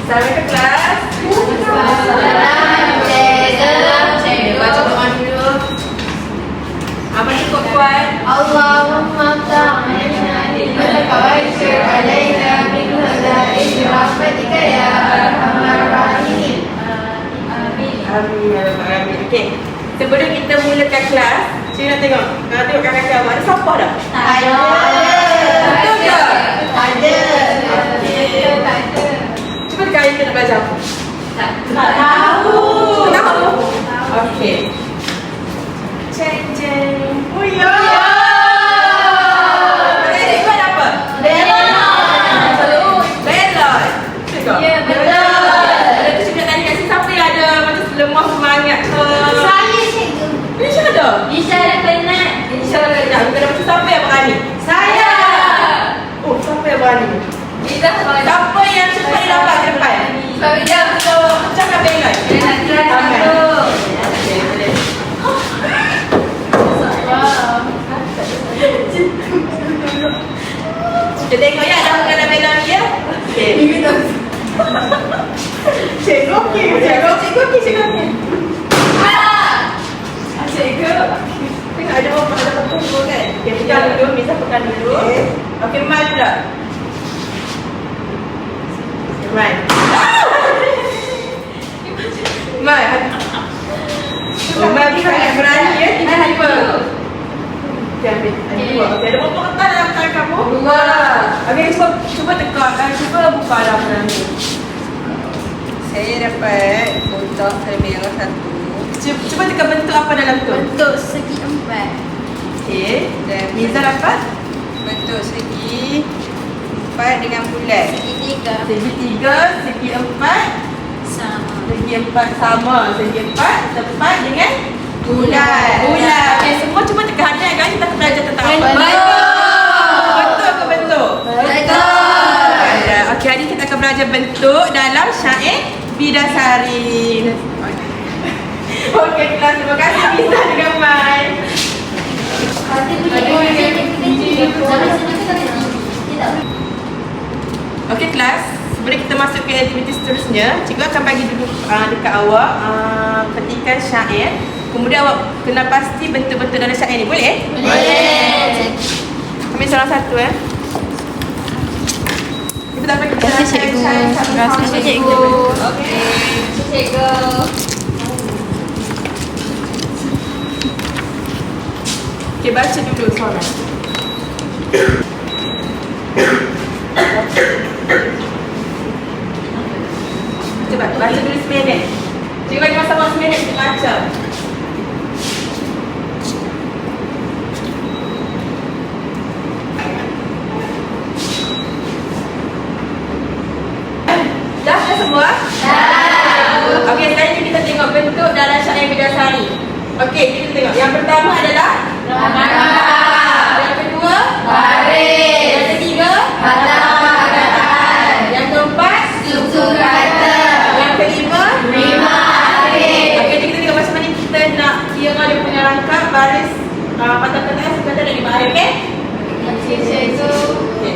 Sampai ke kelas. Baca doa dulu. Apa cukup kuat? Allahumma ta'ala innaka waishir alaina min khaza'in rahmatika ya arhamar rahimin. Amin. Amin. Okey. Sebelum kita mulakan kelas, Cik nak tengok. Nak tengok kakak awak ada siapa dah? Ada. Betul ke? Ada. Okey. Cuba kali kita nak belajar apa? Tak tahu. Tahu. Okey. Ceng ceng. Oh ya. Cikgu apa? Belon. Belon. Cikgu. Ya, betul. Ada tu cikgu nak tanya kat sini siapa yang ada macam lemah semangat ke? Saya cikgu. Insya ada. Isyarat penat. InsyaAllah ada. Kita macam siapa yang berani? Saya. Oh, siapa yang berani? Kita Siapa yang cepat dia dapat ke depan? Saya. So, pecahkan belon. Tangan. Okey, boleh. Kita tengok ya, dah bukan belon dia. Okey. Cikgu okey. Cikgu okey. Cikgu. Tengok ada orang ada tunggu kan. Okey, pegang dulu, Miza pegang dulu. Okey, Mai pula. Mai. Mai. Oh, Mai ni sangat berani ya. Tiba-tiba. Okey, ambil. Dua. Okey, ada berapa kertas dalam tangan kamu? Dua. Okey, cuba tekak. Cuba buka dalam tangan ni. Saya dapat kotak merah satu. Cuba teka bentuk apa dalam tu. Bentuk segi empat. Okey. Dan Miza dapat Bentuk segi 4 dengan bulat. Segi tiga. segi 3, segi 4, Sama. segi 4 sama. Segi 4 tepat dengan Bulat. Bulat. Okey, semua cuba teka hadiah kan kita akan belajar tentang apa? Betul. Betul ke bentuk? Betul. Okey, hari kita akan belajar bentuk dalam syair Bidasari. Okey, kelas terima kasih Miza dengan Mai. Okey kelas, sebelum kita masuk ke aktiviti seterusnya, cikgu akan bagi dulu dekat awak petikan syair. Kemudian awak kena pasti bentuk-bentuk dalam syair ni. Boleh? Boleh. Ambil salah satu Kita dapat kita Terima kasih, cikgu. Terima kasih, cikgu. Okey. Cikgu. Okey, baca dulu soalan. Cepat, baca dulu seminit. Cikgu bagi masa awak seminit untuk baca. Dah semua? Dah. Okey, sekarang kita tengok bentuk dalam syair Bidasari. Okey, kita tengok. Yang pertama adalah Rangka. yang kedua Baris. yang ketiga Kata-kataan. yang keempat Susun kata. yang kelima Terima kasih. Okey, jadi kita tengok macam mana kita nak kira dia punya rangkap baris patah-patah sekata dan lima hari. Okey? Cikgu. Okey.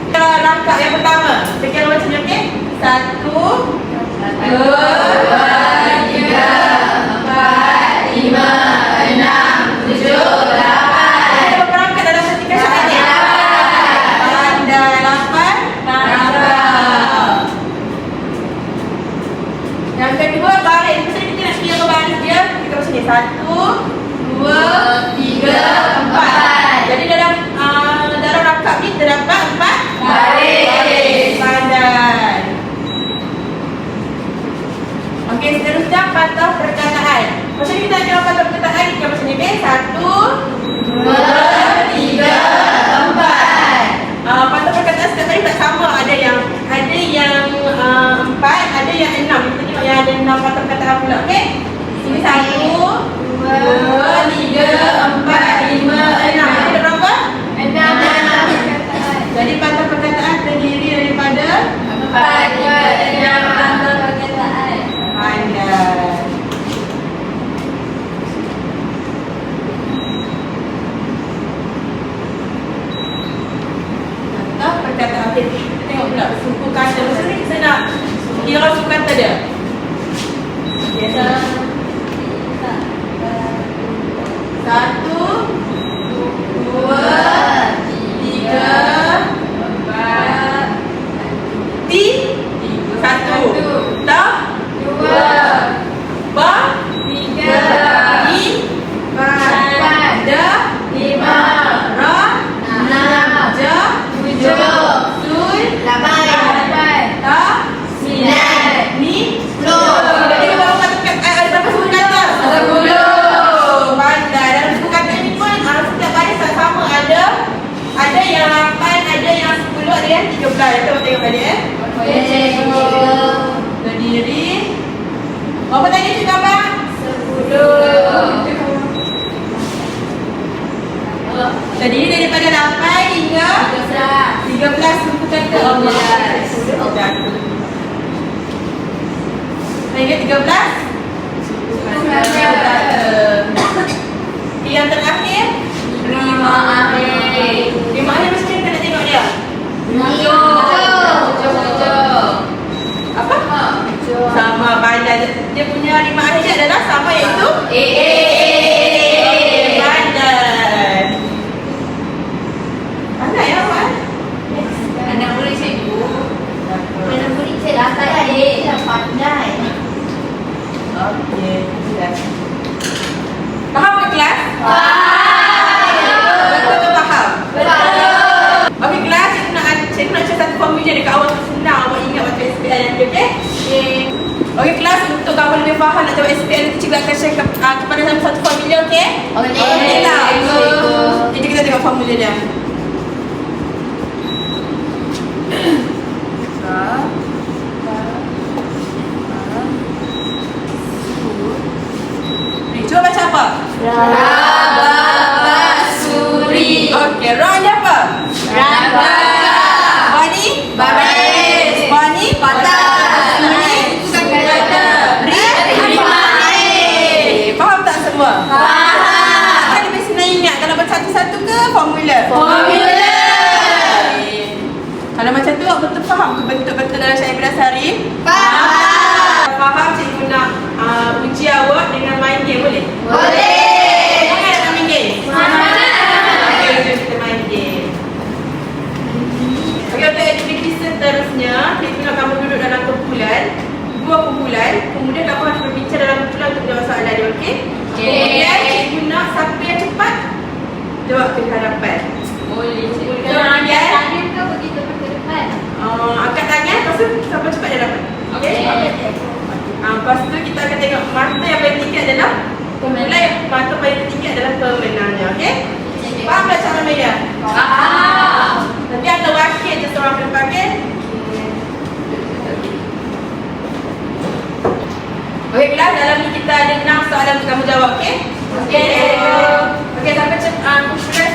Kita rangkap yang pertama. Kita kira macam ni, okey? 1 2 Tiga, empat, lima, enam, tujuh, lapan. Ada berapa rangkap dalam petikan syair ni? Pandai 8 rangkap. Yang kedua baris. Mesti kita nak kira baris dia. Kita macam ni. 1 2 Tiga, empat. Jadi dalam rangkap ni terdapat 4 Baris. Pandai. Okey, seterusnya 13. Tengok balik Berdiri. Berapa tadi tu gambar? 10. Tadi daripada 8 hingga 13 suku kata 11. Hingga 13 suku kata. Yang terakhir Lima akhir. mesti kita nak tengok dia. Apa? Sama pandai. Dia punya 5 akhir adalah sama iaitu pandai. Pandai ya, Wan? Anak boleh cikgu. Anak boleh cikgu lah adik. Pandai. Okey, sudah. Faham ke kelas? Betul faham? Okey kelas, saya nak cakap satu formula dekat awal tu senang awak ingat waktu SPL nanti, okey? Okey kelas, untuk kamu lebih faham nak jawab SPL nanti cikgu akan share kepada satu formula, okey? Okey lah. Jadi kita tengok formula dia. Cuba baca apa? Rabasuri. Okey, ra ni apa? Rabaka. Bani? Baris. Bani? Batas. Suri? Suku kata. Lima akhir. Faham tak semua? Faham. Kan lebih senang ingat kalau bersatu-satu ke formula? Formula. Okey. Kalau macam tu awak betul faham ke bentuk-bentuk dalam syair berdasari? Faham. Faham cikgu nak uji awak dengan main game boleh? Boleh. Jangan nak main game. Okey, jom kita main game. Okey, untuk aktiviti seterusnya, cikgu nak kamu duduk dalam kumpulan, 2 kumpulan, kemudian kamu harus berbincang dalam kumpulan untuk menjawab soalan dia, okey? Kemudian cikgu nak siapa yang cepat jawab ke hadapan. Boleh cikgu. Kemudian Tangan ke begitu ke depan? angkat tangan, lepas tu siapa cepat dia dapat. Okey? Lepas tu kita akan tengok mata yang paling tinggi adalah kumpulan yang mata paling tinggi adalah pemenangnya, okey? Faham tak cara mainnya? Faham. Nanti ada wakil je seorang kena panggil. Okey kelas, dalam ni kita ada 6 soalan untuk kamu jawab, okey? Okey. Okey, sampai kumpulan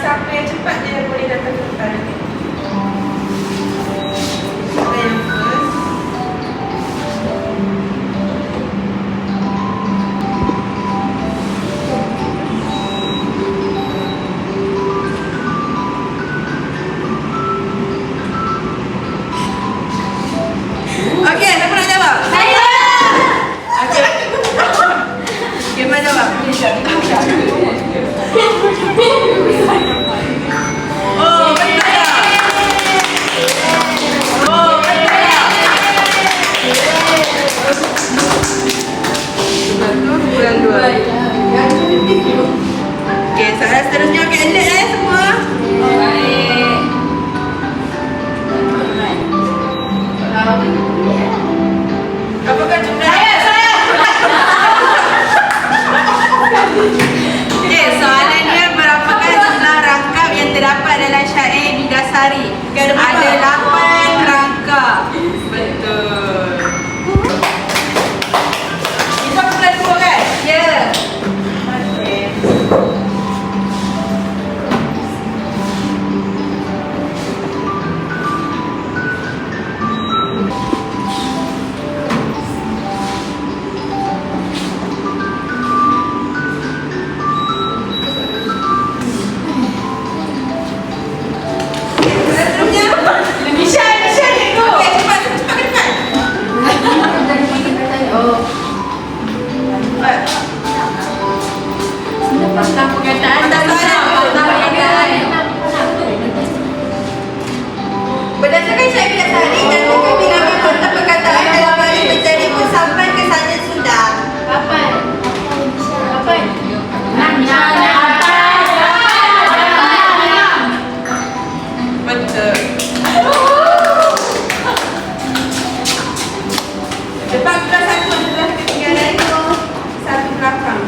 siapa yang cepat dia boleh datang ke depan nanti. Siapa yang first? Okey, siapa nak jawab? Saya. Okey. Gimana jawab? Oh, betul tak? Oh, betul tak? Bulan 2. Okey, soalan seterusnya. Okey, alert semua. Baik. Apakah jumlah? Okey, soalannya berapakah jumlah rangkap yang terdapat dalam syair Bidasari? Ada 8 rangkap. Betul. Kita bulan 2 kan? Ya. Okey. Berdasarkan syair Bidasari, nyatakan bilangan kota perkataan dalam baris berteribu sampai ke sana sudah. Kapan? Kapan? Betul. Cepat kelas 1 adalah ketinggalan 1 belakang.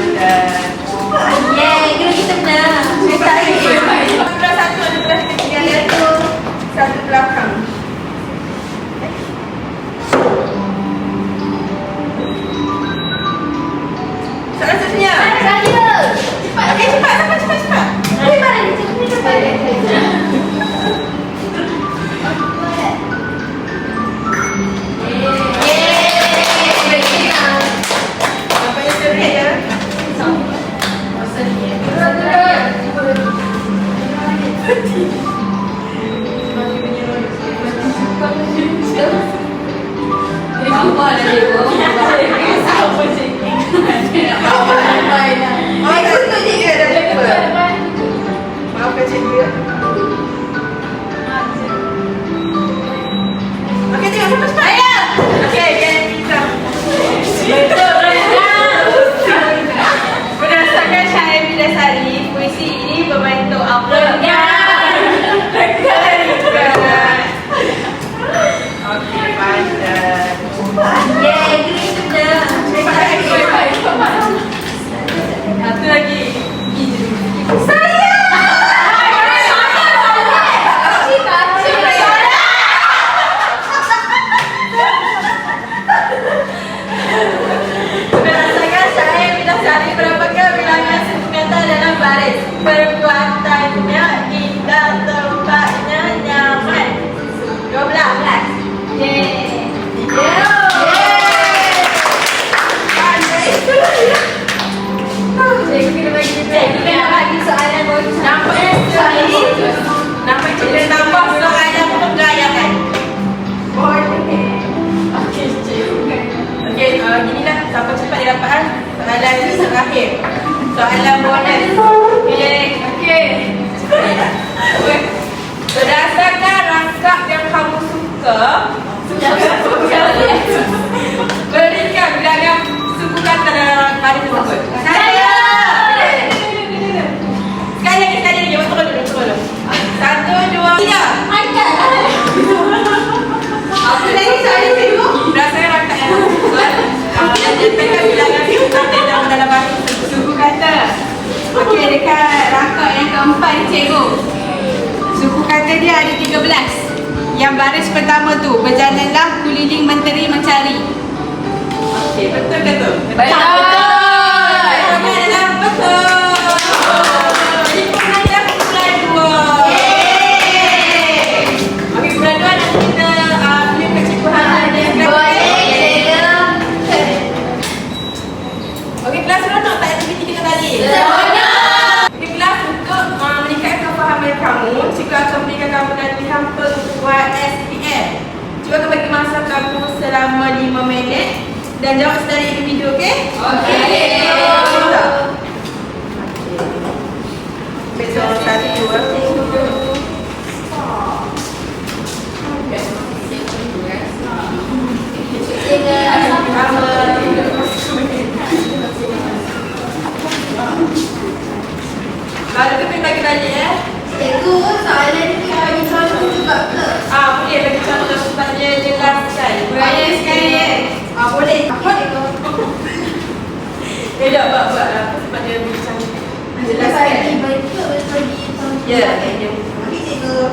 pandai. Yeay, kena kita menang. Saya tak lagi. Belah satu ada belah ketiga iaitu satu belakang. Soalan seterusnya. Saya. Cepat. Okey, cepat. Cepat. Cepat mana ni? Cepat. Apa yang terbaik ya? Oh, itu tu je dah lupa. Maafkan cikgu. Okey, tengok cepat. Okey, kita. Berdasarkan syair Bidasari, puisi ini berbentuk apa? Okey, pandai. Yeay, kena kita menang. Satu lagi. Berdasarkan syair Bidasari, berapakah bilangan suku kata dalam baris? Perbuatannya indah, tempatnya nyaman. 12. Yeay. Kita nak bagi soalan bonus. Nampak cikgu tambah soalan penggayangan. Okey, ginilah siapa cepat dia dapat soalan terakhir. Soalan bonus. Okey. Berdasarkan rangkap yang kamu suka, berikan bilangan suku kata dalam baris tersebut. Sekali lagi. Turun dulu. 1, 2, 3. Apa lagi soalan cikgu? Berdasarkan rangkap yang kamu suka, berikan bilangan suku kata dalam baris tersebut. Suku kata. Okey, dekat rangkap yang keempat ni cikgu. Suku kata dia ada 13. Yang baris pertama tu, berjalanlah keliling menteri mencari. Okey, betul ke tu? Betul. Betul. Jadi pengajar kumpulan 2. Okey, kumpulan 2 nanti kita punya ke cikgu Hana. Okey, kelas seronok tak aktiviti kita tadi? Okey, kelas untuk meningkatkan kefahaman kamu, cikgu akan berikan kamu nanti hampa untuk buat SPM. Cikgu akan bagi masa kamu selama 5 minit dan jawab secara individu, okey? Okey. Besok satu. Ada keping bagi tadi Cikgu, soalan ni kita bagi contoh juga ke? boleh bagi contoh supaya jelaskan. Boleh sekali boleh. Dah buat apa sebab dia macam jelaskan. Bagi contoh. Ya. Okey, cikgu.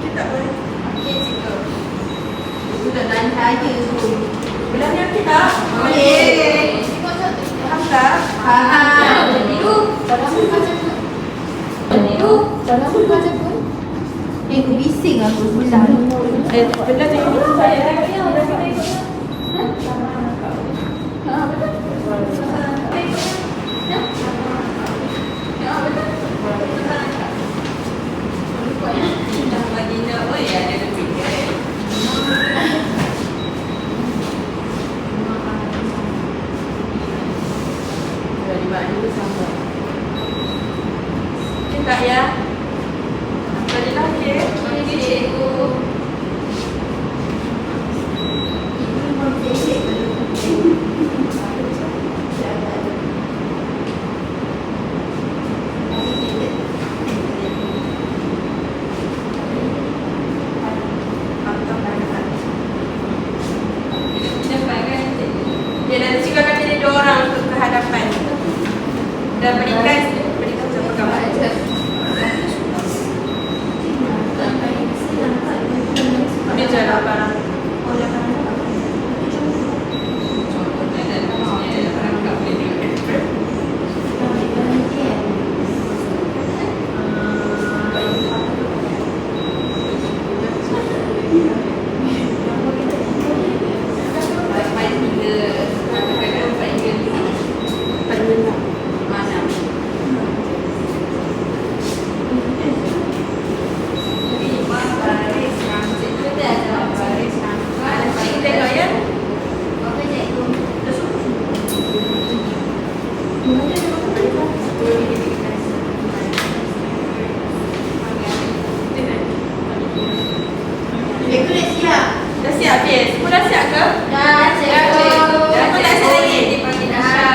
Kita boleh. Okey, cikgu. Cikgu nak tanya saja tu. Belanja kita. Okey. Hamzah. Cikgu bising aku sebelah ni. Benda tu saya. Tak ya. Jadilah okey. je lah barang. Oh, dah kan. Contohnya dalam sini ada perangkap boleh tengok kan? Baik hingga kadang-kadang baik hingga mana? Lima baris rangka itu ada baris rangka. Baik tengok ya. Okey cikgu. Cikgu dah siap. Dah siap, Fiz? Semua dah siap ke? Dah cikgu. Dah apa tak siap lagi? Dipanggil Nasha.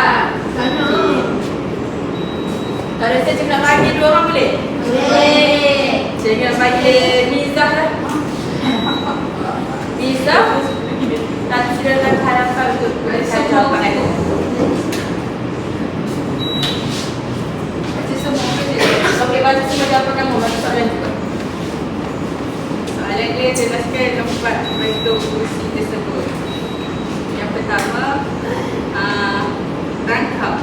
Sana. Kalau saya cakap nak bagi 2 orang boleh? Boleh. Jangan bagi Mizah lah. Mizah, nanti silakan harapan untuk saya jawapan aku. Baca semua ke je? Okey, baca semua jawapan kamu. Baca soalan juga. Soalan dia jelaskan 4 bentuk kursi tersebut. Yang pertama, rangkap.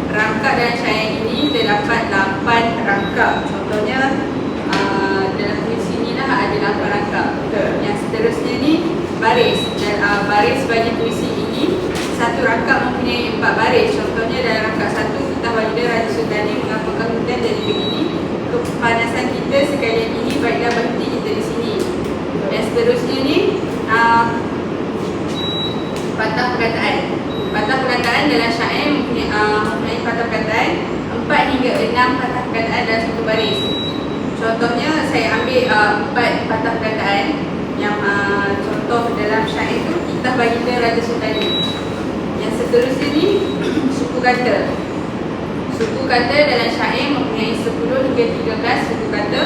Rangkap dalam syaian ini terdapat 8 rangkap. Contohnya dalam kursi ni lah ada 8 rangkap. Yang seterusnya ni baris. Dan baris bagi kursi ini satu rangkap mempunyai 4 baris. Contohnya dalam rangkap 1 kita bagi Raja Sultani mengapakan hutan jadi begini. Kepanasan kita sekalian ini baiklah berhenti kita di sini. Dan seterusnya ni patah perkataan. Patah perkataan dalam syair mempunyai patah perkataan 4 hingga 6 patah perkataan dalam satu baris. Contohnya saya ambil 4 patah perkataan yang contoh dalam syair itu kita baginda Raja Sultani. Yang seterusnya ni suku kata. Suku kata dalam syair mempunyai 10 hingga 13 suku kata.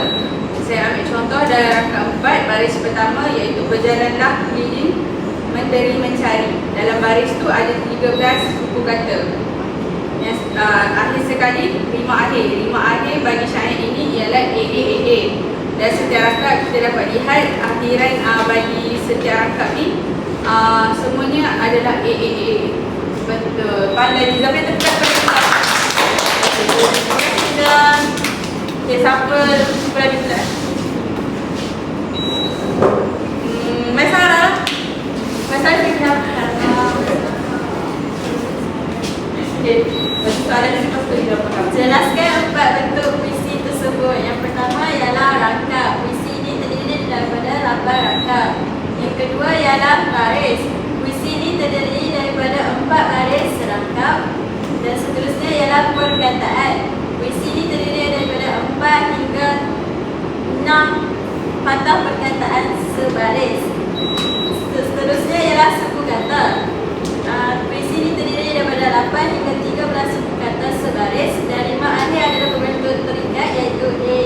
Saya ambil contoh dalam rangkap 4 baris pertama iaitu berjalanlah keliling menteri mencari. Dalam baris tu ada 13 suku kata. Yang akhir sekali rima akhir. Rima akhir bagi syair ini ialah A. Dan setiap rangkap kita dapat lihat akhiran bagi setiap rangkap ni semuanya adalah A. Betul. Pandai Liza boleh tekan pada kita. Okay, siapa lagi pula? Maisara. Maisara kita. Okay, soalan ni lepas tu kita faham. Jelaskan 4 bentuk puisi tersebut. Yang pertama ialah rangkap. Puisi ini terdiri daripada 8 rangkap. Yang kedua ialah baris. Puisi ini terdiri daripada 4 baris serangkap. Dan seterusnya ialah perkataan. Puisi ini terdiri daripada 4 hingga 6 patah perkataan sebaris. Seterusnya ialah suku kata. Puisi ini terdiri daripada 8 hingga 13 suku kata sebaris dan 5 akhir adalah berbentuk terikat iaitu A.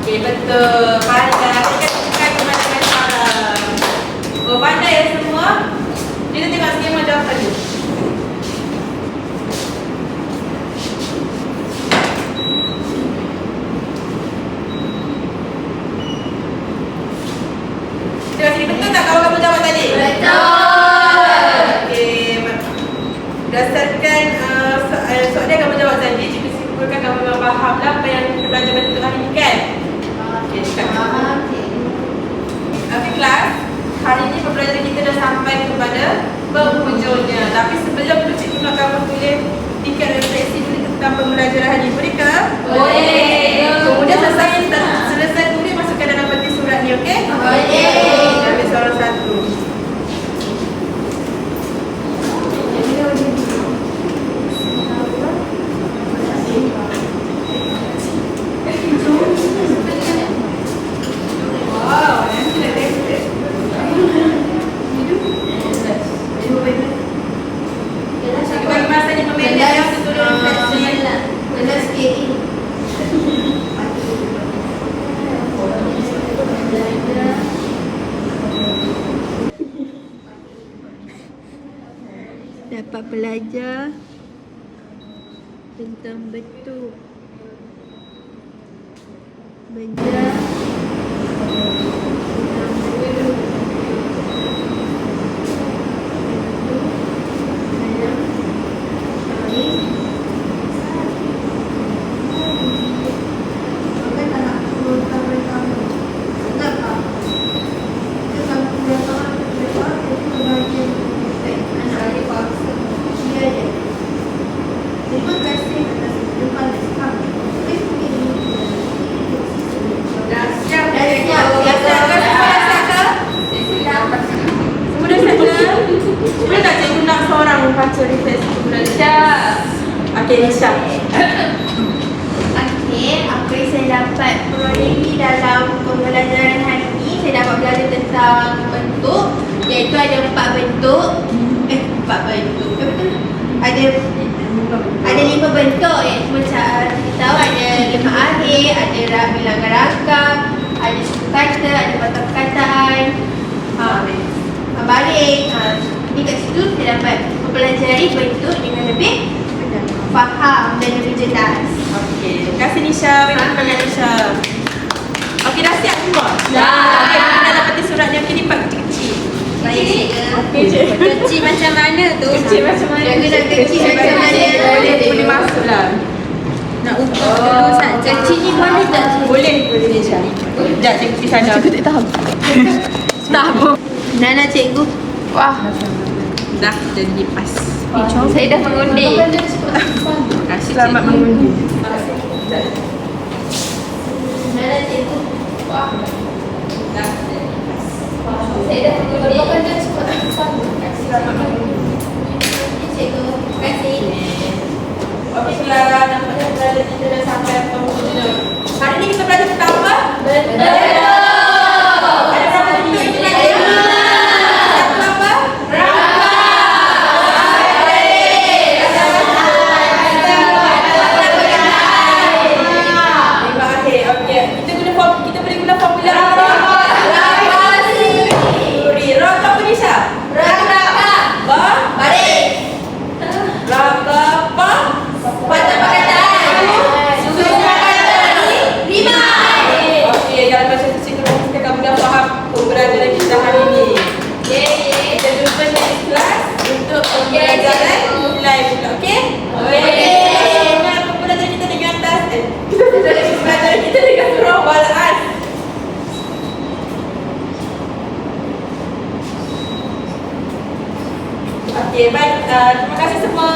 Okey, betul. Pandai. Kita tekan kepada Maisara. Oh, pandai ya semua? Kita tengok skema jawapan ni. Tengok sini, betul tak kalau kamu jawab tadi? Betul. Okey, berdasarkan soalan kamu jawab tadi, cikgu simpulkan kamu memang faham lah apa yang kita belajar bentuk hari ni kan? Okey, cakap. Okey kelas, hari ni pembelajaran kita dah sampai kepada penghujungnya. Tapi sebelum tu cikgu nak kamu tulis tingkat refleksi tentang pembelajaran hari ni. Boleh ke? Boleh. Kemudian selesai tulis masukkan dalam peti surat ni, okey? Boleh. Ambil seorang satu. Wow, cikgu bagi masa 5 minit ya untuk tulis refleksi. Benda sikit ni. Dapat belajar tentang bentuk benda tentang Nisha. Okey, apa yang saya dapat perolehi dalam pembelajaran hari ini, saya dapat belajar tentang bentuk, iaitu ada 4 bentuk. 4 bentuk. Ada 5 bentuk, iaitu macam kita tahu ada 5 akhir, ada bilangan rangkap, ada suku kata, ada patah perkataan, balik. Jadi kat situ saya dapat mempelajari bentuk dengan lebih faham dan lebih jelas. Okey, terima kasih Nisha. Terima kasih Nisha. Okey, dah siap semua? Dah. Okey, kita dah dapati suratnya. Okey, lipat kecil-kecil. Baik. Okey, je. Kecil macam mana tu? Kecil macam mana? Jaga nak kecil macam mana? Boleh masuk lah. Nak ukur dulu saja. Kecil ni boleh tak? Boleh Nisha. Sekejap, cikgu pergi sana. Cikgu tak tahu. Tahu. Nana cikgu. Wah. Dah, jadi pas. Saya dah mengundi. Terima kasih. Selamat mengundi. Nana cikgu. Dah. Saya dah mengundi. Selamat mengundi. Cikgu. Terima kasih. Okey, Clara. Nampaknya belajar kita dah sampai penghujung. Hari ni kita belajar tentang apa? Bentuk. Ada berapa bentuk kita belajar? Satu apa? Lima akhir. Okey. Kita boleh guna formula apa? Suri. Ra ke apa Nisha? Ba? Balik. Rangka apa? Patah perkataan. Suku kata. 5. Okey, dalam bahasa kita akan mudah faham pembelajaran kita hari ini. Kita jumpa next class untuk pembelajaran mulai pula. Okey? Pembelajaran kita dengan atas. Pembelajaran kita dengan surah Wal-As. Okey, baik. Terima kasih semua.